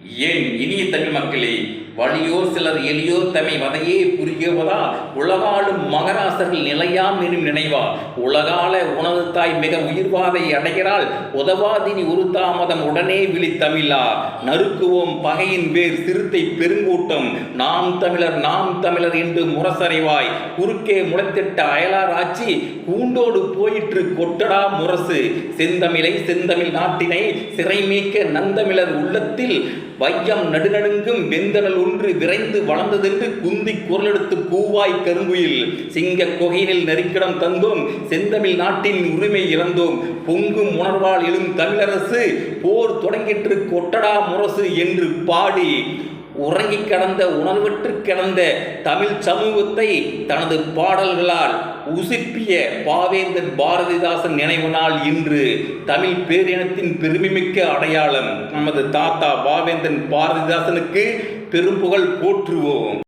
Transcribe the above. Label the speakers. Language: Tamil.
Speaker 1: ஏன் இனிய தமிழ் மக்களே, வலியோர் சிலர் எளியோர் தம்மை வதையே புரியுவதா உலகாளும் மகராசர்கள் நிலையாம் எனும் நினைவா. உலகால உணவு தாய் மிக உயிர்வாதை அடைகிறாள், உதவாதினி ஒரு தாமதம் உடனே விழித்தமிழா. நறுக்குவோம் பகையின் வேர் சிறுத்தை பெருங்கூட்டம், நாம் தமிழர் என்று முரசறைவாய். குறுக்கே முளைத்திட்ட அயலார் ஆட்சி கூண்டோடு போயிற்று கொட்டடா முரசு. செந்தமிழ் நாட்டினை சிறைமீக்க நந்தமிழர் உள்ளத்தில் வையம் நடுநடுங்கும் வெந்தனல் ஒன்று விரைந்து வளர்ந்ததென்று குந்தி குரலெடுத்து கூவாய் கருங்குயில். சிங்க கொகையினில் நெருக்கிடம் தந்தோம், செந்தமிழ் நாட்டின் உரிமை இறந்தோம். பொங்கும் உணர்வால் எழும் தமிழரசு, போர் தொடங்கிற்று கொட்டடா முரசு என்று பாடி உறங்கி கிடந்த உணர்வற்று கிடந்த தமிழ் சமூகத்தை தனது பாடல்களால் உசுப்பிய பாவேந்தன் பாரதிதாசன் நினைவு நாள் இன்று. தமிழ் பேரினத்தின் பெருமைமிக்க அடையாளம் நமது தாத்தா பாவேந்தன் பாரதிதாசனுக்கு பெரும்புகழ் போற்றுவோம்.